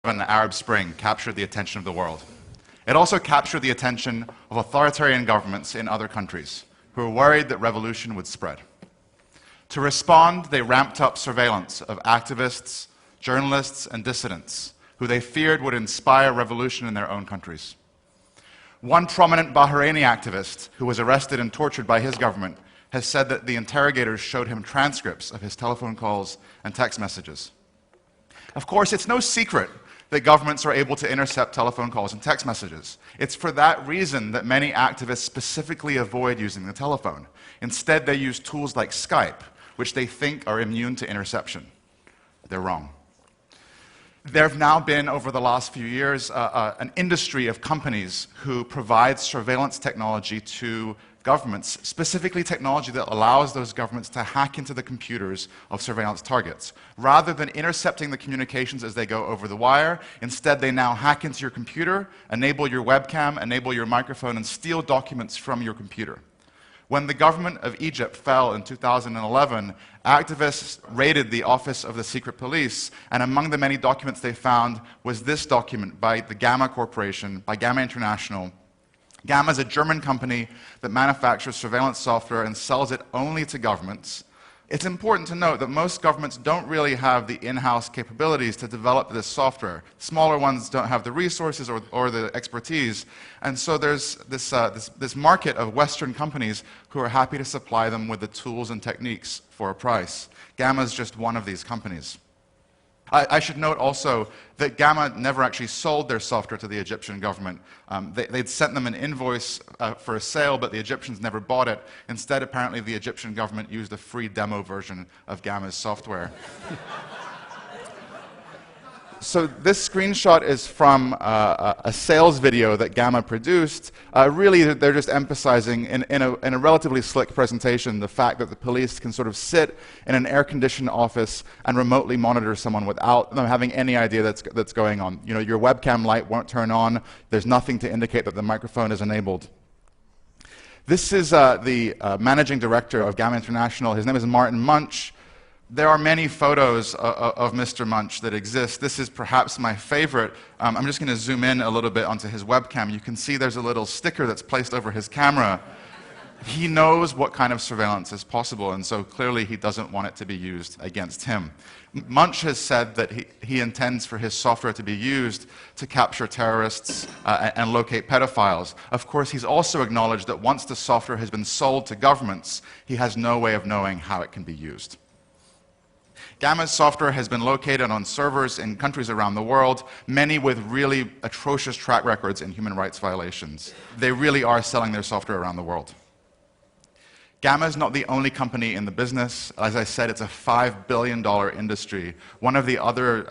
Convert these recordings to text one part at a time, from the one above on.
and the Arab Spring captured the attention of the world. It also captured the attention of authoritarian governments in other countries who were worried that revolution would spread. To respond, they ramped up surveillance of activists, journalists, and dissidents who they feared would inspire revolution in their own countries. One prominent Bahraini activist who was arrested and tortured by his government has said that the interrogators showed him transcripts of his telephone calls and text messages. Of course, it's no secret that governments are able to intercept telephone calls and text messages. It's for that reason that many activists specifically avoid using the telephone. Instead, they use tools like Skype, which they think are immune to interception. They're wrong. There have now been, over the last few years, an industry of companies who provide surveillance technology to governments, specifically technology that allows those governments to hack into the computers of surveillance targets. Rather than intercepting the communications as they go over the wire, instead they now hack into your computer, enable your webcam, enable your microphone, and steal documents from your computer. When the government of Egypt fell in 2011, activists raided the office of the secret police, and among the many documents they found was this document by the Gamma Corporation, by Gamma International. Gamma is a German company that manufactures surveillance software and sells it only to governments. It's important to note that most governments don't really have the in-house capabilities to develop this software. Smaller ones don't have the resources or the expertise, and so there's this market of Western companies who are happy to supply them with the tools and techniques for a price. Gamma is just one of these companies. I should note also that Gamma never actually sold their software to the Egyptian government. They'd sent them an invoice for a sale, but the Egyptians never bought it. Instead, apparently, the Egyptian government used a free demo version of Gamma's software. So this screenshot is from a sales video that Gamma produced. Really, they're just emphasizing in a relatively slick presentation the fact that the police can sort of sit in an air-conditioned office and remotely monitor someone without them having any idea that's going on. You know, your webcam light won't turn on. There's nothing to indicate that the microphone is enabled. This is the managing director of Gamma International. His name is Martin Munch. There are many photos of Mr. Munch that exist. This is perhaps my favorite. I'm just going to zoom in a little bit onto his webcam. You can see there's a little sticker that's placed over his camera. He knows what kind of surveillance is possible, and so clearly he doesn't want it to be used against him. Munch has said that he intends for his software to be used to capture terrorists and locate pedophiles. Of course, he's also acknowledged that once the software has been sold to governments, he has no way of knowing how it can be used. Gamma's software has been located on servers in countries around the world, many with really atrocious track records in human rights violations. They really are selling their software around the world. Gamma is not the only company in the business. As I said, it's a $5 billion industry. One of the other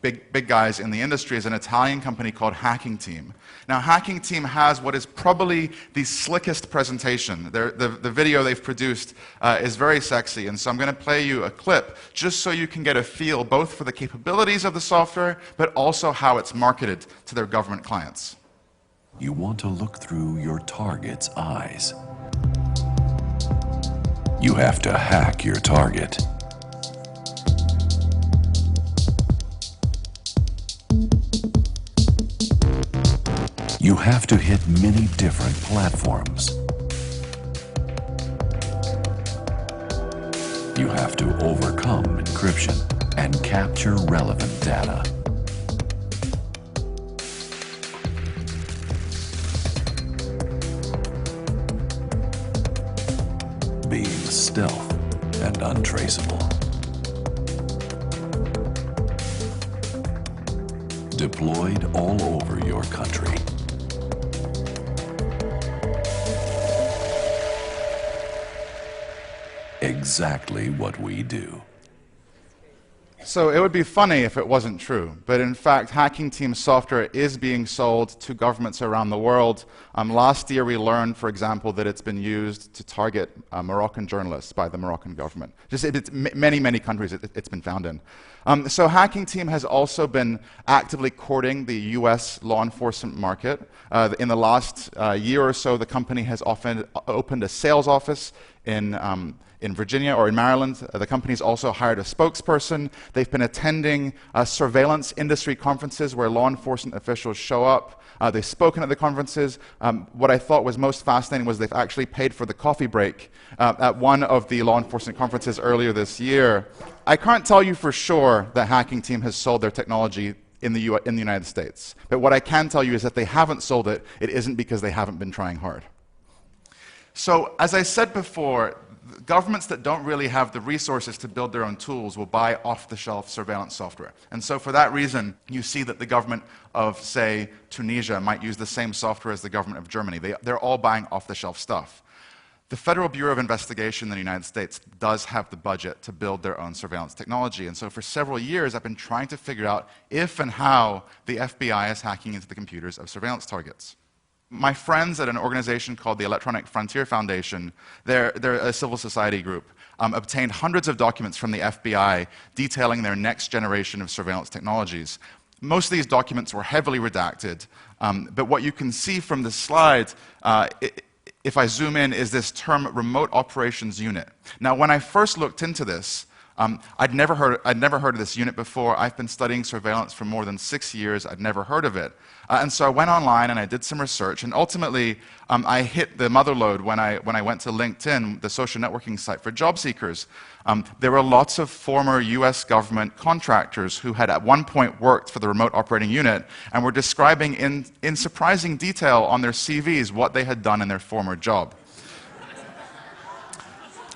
big guys in the industry is an Italian company called Hacking Team. Now, Hacking Team has what is probably the slickest presentation. The video they've produced is very sexy, and so I'm going to play you a clip just so you can get a feel both for the capabilities of the software, but also how it's marketed to their government clients. You want to look through your target's eyes. You have to hack your target. You have to hit many different platforms. You have to overcome encryption and capture relevant data. Being stealth and untraceable. Deployed all over your country. Exactly what we do. So it would be funny if it wasn't true, but in fact, Hacking Team software is being sold to governments around the world. Last year we learned, for example, that it's been used to target Moroccan journalists by the Moroccan government. It's many countries it's been found in. So Hacking Team has also been actively courting the US law enforcement market. In the last year or so, the company has often opened a sales office in Virginia or in Maryland. The company's also hired a spokesperson. They've been attending surveillance industry conferences where law enforcement officials show up. They've spoken at the conferences. What I thought was most fascinating was they've actually paid for the coffee break at one of the law enforcement conferences earlier this year. I can't tell you for sure that Hacking Team has sold their technology in the United States. But what I can tell you is that they haven't sold it. It isn't because they haven't been trying hard. So, as I said before, governments that don't really have the resources to build their own tools will buy off-the-shelf surveillance software. And so for that reason, you see that the government of, say, Tunisia might use the same software as the government of Germany. They're all buying off-the-shelf stuff. The Federal Bureau of Investigation in the United States does have the budget to build their own surveillance technology. And so for several years, I've been trying to figure out if and how the FBI is hacking into the computers of surveillance targets. My friends at an organization called the Electronic Frontier Foundation, they're a civil society group, obtained hundreds of documents from the FBI detailing their next generation of surveillance technologies. Most of these documents were heavily redacted, but what you can see from this slide, if I zoom in, is this term remote operations unit. Now, when I first looked into this, I'd never heard of this unit before. I've been studying surveillance for more than 6 years. I'd never heard of it. And so I went online and I did some research, and ultimately I hit the mother lode when I went to LinkedIn, the social networking site for job seekers. There were lots of former US government contractors who had at one point worked for the remote operating unit and were describing in surprising detail on their CVs what they had done in their former job.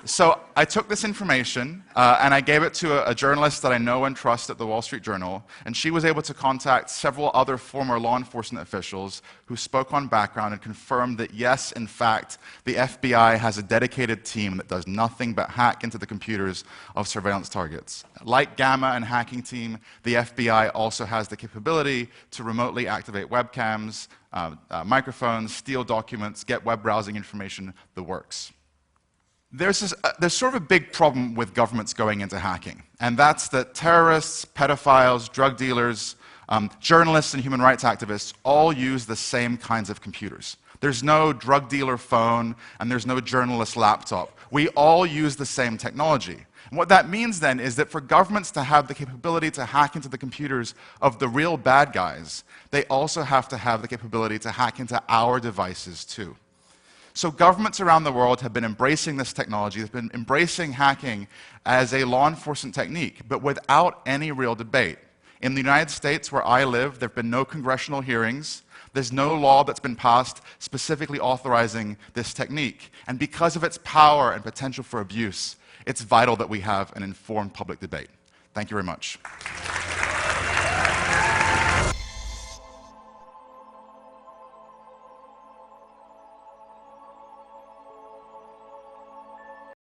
So I took this information and I gave it to a journalist that I know and trust at the Wall Street Journal, and she was able to contact several other former law enforcement officials who spoke on background and confirmed that yes, in fact, the FBI has a dedicated team that does nothing but hack into the computers of surveillance targets. Like Gamma and Hacking Team, the FBI also has the capability to remotely activate webcams, microphones, steal documents, get web browsing information, the works. There's sort of a big problem with governments going into hacking, and that's that terrorists, pedophiles, drug dealers, journalists and human rights activists all use the same kinds of computers. There's no drug dealer phone, and there's no journalist laptop. We all use the same technology. And what that means then is that for governments to have the capability to hack into the computers of the real bad guys, they also have to have the capability to hack into our devices too. So governments around the world have been embracing this technology, they've been embracing hacking as a law enforcement technique, but without any real debate. In the United States, where I live, there have been no congressional hearings. There's no law that's been passed specifically authorizing this technique. And because of its power and potential for abuse, it's vital that we have an informed public debate. Thank you very much.